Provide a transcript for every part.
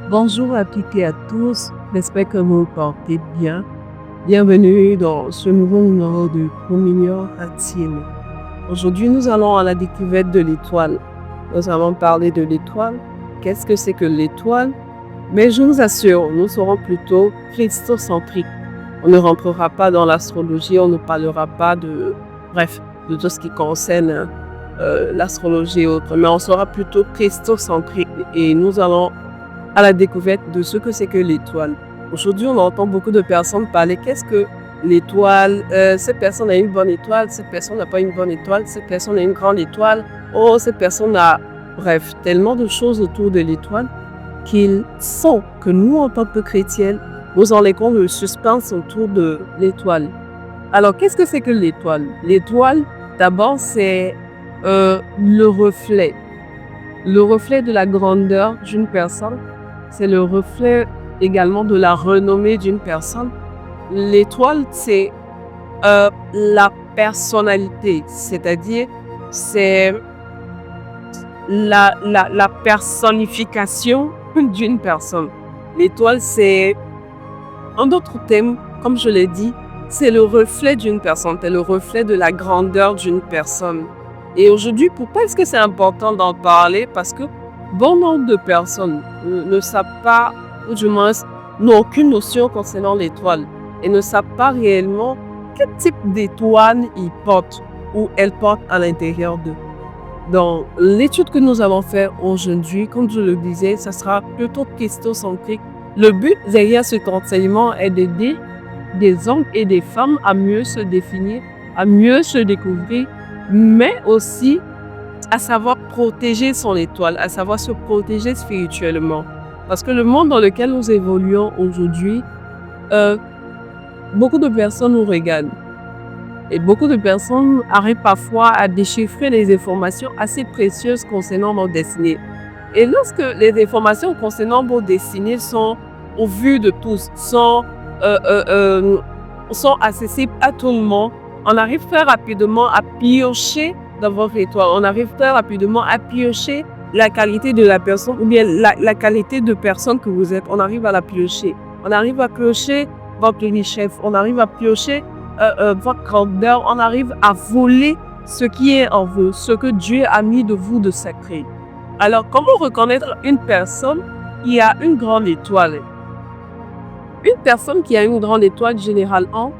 Bonjour à toutes et à tous, j'espère que vous vous portez bien. Bienvenue dans ce nouveau numéro de Communion intime. Aujourd'hui, nous allons à la découverte de l'étoile. Nous allons parler de l'étoile. Qu'est-ce que c'est que l'étoile? Mais je vous assure, nous serons plutôt christocentriques. On ne rentrera pas dans l'astrologie, on ne parlera pas de tout ce qui concerne l'astrologie et autres, mais on sera plutôt christocentrique et nous allons à la découverte de ce que c'est que l'étoile. Aujourd'hui, on entend beaucoup de personnes parler qu'est-ce que l'étoile, cette personne a une bonne étoile, cette personne n'a pas une bonne étoile, cette personne a une grande étoile, oh, cette personne a... Bref, tellement de choses autour de l'étoile qu'ils sont que nous, en tant que chrétiens, nous enlèvons le suspense autour de l'étoile. Alors, qu'est-ce que c'est que l'étoile? L'étoile, d'abord, c'est le reflet. Le reflet de la grandeur d'une personne, c'est le reflet également de la renommée d'une personne. L'étoile, c'est la personnalité, c'est-à-dire c'est la personnification d'une personne. L'étoile, c'est, en d'autres termes, comme je l'ai dit, c'est le reflet d'une personne, c'est le reflet de la grandeur d'une personne. Et aujourd'hui, pourquoi est-ce que c'est important d'en parler? Parce que bon nombre de personnes ne savent pas, ou du moins n'ont aucune notion concernant l'étoile et ne savent pas réellement quel type d'étoile ils portent ou elles portent à l'intérieur d'eux. Donc, l'étude que nous allons faire aujourd'hui, comme je le disais, ça sera plutôt christocentrique. Le but derrière cet enseignement est d'aider des hommes et des femmes à mieux se définir, à mieux se découvrir, mais aussi à savoir protéger son étoile, à savoir se protéger spirituellement. Parce que le monde dans lequel nous évoluons aujourd'hui, beaucoup de personnes nous regardent. Et beaucoup de personnes arrivent parfois à déchiffrer des informations assez précieuses concernant nos destinées. Et lorsque les informations concernant vos destinées sont au vu de tous, sont accessibles à tout le monde, on arrive très rapidement à piocher dans votre étoile. On arrive très rapidement à piocher la qualité de la personne ou bien la qualité de personne que vous êtes. On arrive à la piocher. On arrive à piocher votre richesse. On arrive à piocher votre grandeur. On arrive à voler ce qui est en vous, ce que Dieu a mis de vous de sacré. Alors, comment reconnaître une personne qui a une grande étoile? Une personne qui a une grande étoile, généralement,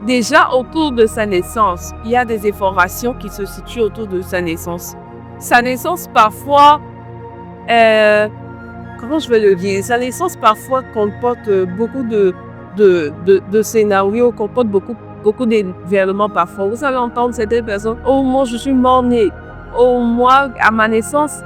déjà autour de sa naissance, il y a des informations qui se situent autour de sa naissance. Sa naissance, parfois, comment je vais le dire? Sa naissance, parfois, comporte beaucoup de scénarios, comporte beaucoup d'événements parfois. Vous allez entendre certaines personnes, oh, moi, je suis mort-né. Oh, moi, à ma naissance,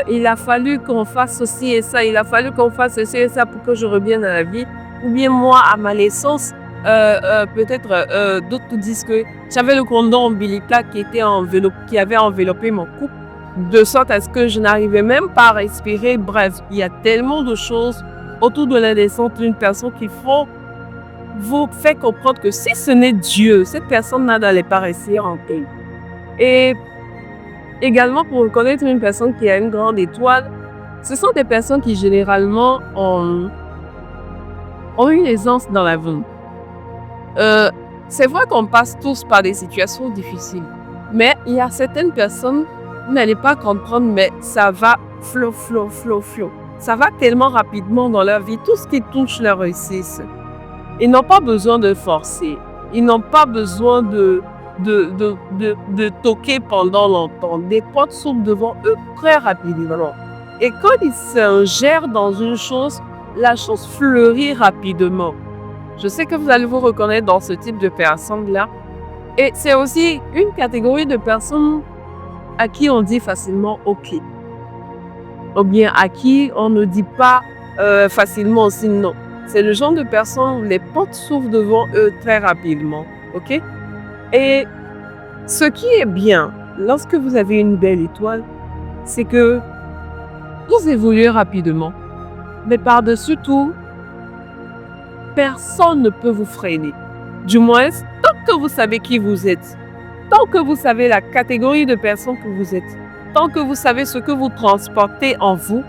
il a fallu qu'on fasse ceci et ça, il a fallu qu'on fasse ceci et ça pour que je revienne à la vie. Ou bien moi, à ma naissance, peut-être d'autres disent que j'avais le cordon ombilical qui avait enveloppé mon cou, de sorte à ce que je n'arrivais même pas à respirer. Bref, il y a tellement de choses autour de la naissance d'une personne qu'il faut vous faire comprendre que si ce n'est Dieu, cette personne n'allait pas rester en paix. Et également, pour reconnaître une personne qui a une grande étoile, ce sont des personnes qui généralement ont une aisance dans la vie. C'est vrai qu'on passe tous par des situations difficiles, mais il y a certaines personnes, vous n'allez pas comprendre, mais ça va flow. Ça va tellement rapidement dans leur vie, tout ce qui touche leur réussite. Ils n'ont pas besoin de forcer, ils n'ont pas besoin de toquer pendant longtemps. Des portes s'ouvrent devant eux très rapidement. Et quand ils s'ingèrent dans une chose, la chose fleurit rapidement. Je sais que vous allez vous reconnaître dans ce type de personnes-là. Et c'est aussi une catégorie de personnes à qui on dit facilement « OK ». Ou bien à qui on ne dit pas facilement aussi « non ». C'est le genre de personnes où les portes s'ouvrent devant eux très rapidement. OK? Et ce qui est bien, lorsque vous avez une belle étoile, c'est que vous évoluez rapidement. Mais par-dessus tout, personne ne peut vous freiner. Du moins, tant que vous savez qui vous êtes, tant que vous savez la catégorie de personnes que vous êtes, tant que vous savez ce que vous transportez en vous,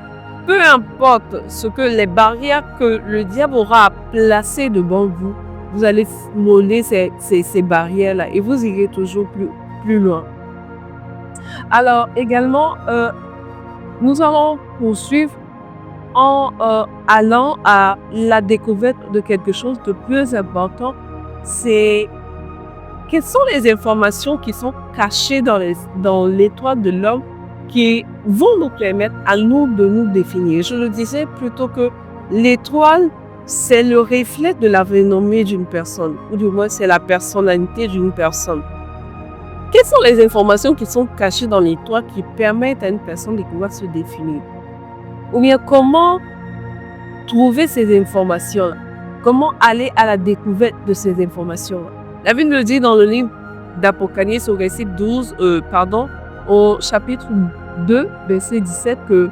peu importe ce que les barrières que le diable aura placées devant vous, vous allez frôler ces barrières-là et vous irez toujours plus loin. Alors également, nous allons poursuivre en allant à la découverte de quelque chose de plus important. C'est quelles sont les informations qui sont cachées dans l'étoile de l'homme qui vont nous permettre à nous de nous définir. Je le disais plutôt que l'étoile, c'est le reflet de la renommée d'une personne, ou du moins c'est la personnalité d'une personne. Quelles sont les informations qui sont cachées dans l'étoile qui permettent à une personne de pouvoir se définir? Ou bien comment trouver ces informations-là? Comment aller à la découverte de ces informations-là? La Bible nous dit dans le livre d'Apocalypse au verset 12, au chapitre 2, verset 17, que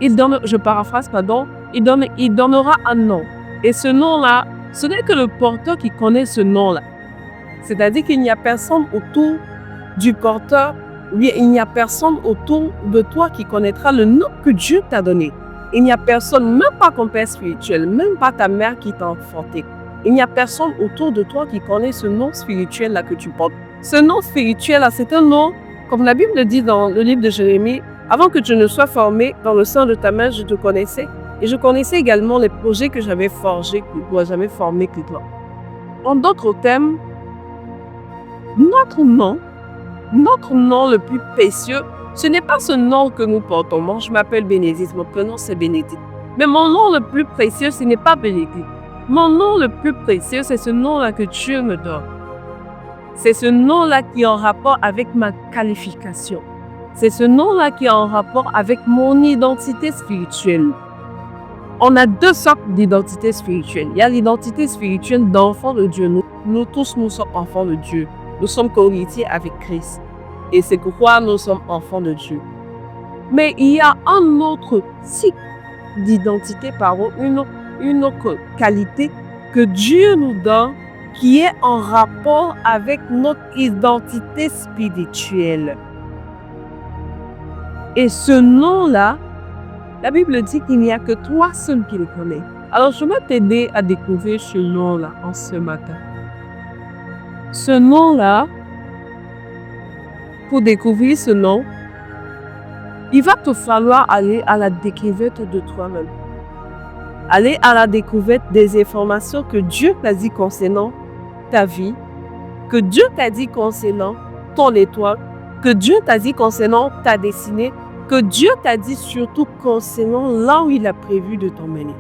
il donne, je paraphrase, il donnera un nom. Et ce nom-là, ce n'est que le porteur qui connaît ce nom-là. C'est-à-dire qu'il n'y a personne autour du porteur, il n'y a personne autour de toi qui connaîtra le nom que Dieu t'a donné. Il n'y a personne, même pas ton père spirituel, même pas ta mère qui t'a enfanté. Il n'y a personne autour de toi qui connaît ce nom spirituel-là que tu portes. Ce nom spirituel-là, c'est un nom, comme la Bible le dit dans le livre de Jérémie, avant que tu ne sois formé dans le sein de ta mère, je te connaissais. Et je connaissais également les projets que j'avais forgés, que j'avais formés que toi. En d'autres termes, notre nom le plus précieux, ce n'est pas ce nom que nous portons. Moi, je m'appelle Bénédicte, mon prénom c'est Bénédicte. Mais mon nom le plus précieux, ce n'est pas Bénédicte. Mon nom le plus précieux, c'est ce nom-là que Dieu me donne. C'est ce nom-là qui est en rapport avec ma qualification. C'est ce nom-là qui est en rapport avec mon identité spirituelle. On a deux sortes d'identité spirituelle. Il y a l'identité spirituelle d'enfant de Dieu. Nous tous, nous sommes enfants de Dieu. Nous sommes co-héritiers avec Christ. Et c'est pourquoi nous sommes enfants de Dieu. Mais il y a un autre type d'identité, une autre qualité que Dieu nous donne qui est en rapport avec notre identité spirituelle. Et ce nom-là, la Bible dit qu'il n'y a que toi seul qui le connais. Alors, je vais t'aider à découvrir ce nom-là en ce matin. Ce nom-là, pour découvrir ce nom, il va te falloir aller à la découverte de toi-même. Aller à la découverte des informations que Dieu t'a dit concernant ta vie, que Dieu t'a dit concernant ton étoile, que Dieu t'a dit concernant ta destinée, que Dieu t'a dit surtout concernant là où il a prévu de t'emmener.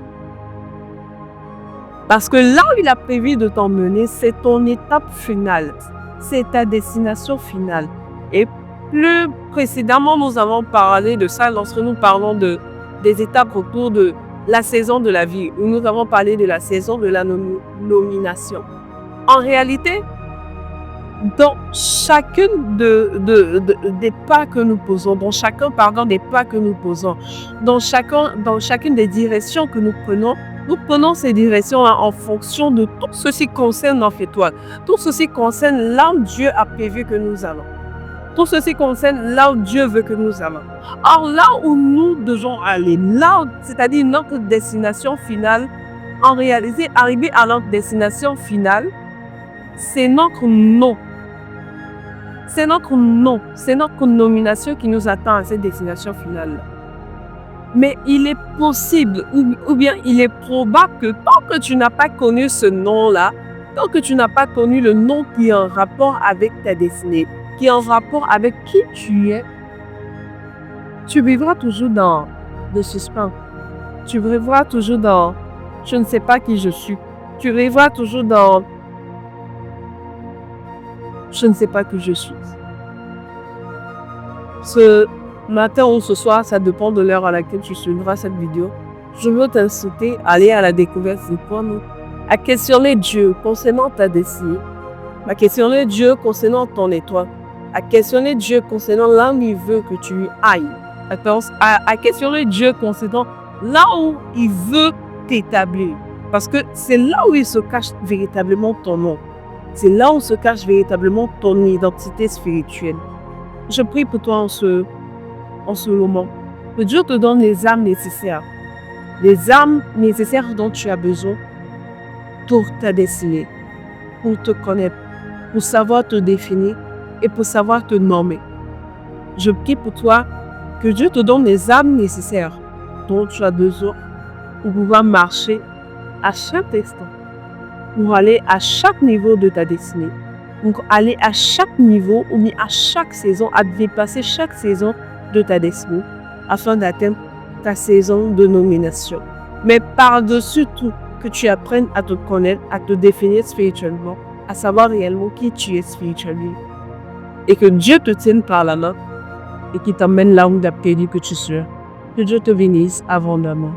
Parce que là où il a prévu de t'emmener, c'est ton étape finale. C'est ta destination finale. Et plus précédemment, nous avons parlé de ça lorsque nous parlons des étapes autour de la saison de la vie, où nous avons parlé de la saison de la nomination. En réalité, dans chacune des pas que nous posons, dans chacune des directions que nous prenons ces directions en fonction de tout ceci concerne notre étoile. Tout ceci concerne là où Dieu a prévu que nous allons. Tout ceci concerne là où Dieu veut que nous allons. Or, là où nous devons aller, c'est-à-dire notre destination finale, en réalité, arriver à notre destination finale, c'est notre nom. C'est notre nom, c'est notre nomination qui nous attend à cette destination finale. Mais il est possible, ou bien il est probable que tant que tu n'as pas connu ce nom-là, tant que tu n'as pas connu le nom qui est en rapport avec ta destinée, qui est en rapport avec qui tu es, tu vivras toujours dans le suspense. Tu vivras toujours dans « je ne sais pas qui je suis ». Tu vivras toujours dans « je ne sais pas qui je suis ». Ce matin ou ce soir, ça dépend de l'heure à laquelle tu suivras cette vidéo. Je veux t'inciter à aller à la découverte de toi-même, à questionner Dieu concernant ta destinée, à questionner Dieu concernant ton étoile, à questionner Dieu concernant là où il veut que tu ailles, à questionner Dieu concernant là où il veut t'établir. Parce que c'est là où il se cache véritablement ton nom. C'est là où se cache véritablement ton identité spirituelle. Je prie pour toi en ce moment. Que Dieu te donne les armes nécessaires. Les armes nécessaires dont tu as besoin pour ta destinée, pour te connaître, pour savoir te définir et pour savoir te nommer. Je prie pour toi que Dieu te donne les armes nécessaires dont tu as besoin pour pouvoir marcher à chaque instant, pour aller à chaque niveau de ta destinée, pour aller à chaque niveau ou bien à chaque saison, à dépasser chaque saison de ta destinée, afin d'atteindre ta saison de nomination. Mais par-dessus tout, que tu apprennes à te connaître, à te définir spirituellement, à savoir réellement qui tu es spirituellement. Et que Dieu te tienne par la main et qu'il t'emmène là où il a prévu que tu sois. Que Dieu te bénisse abondamment.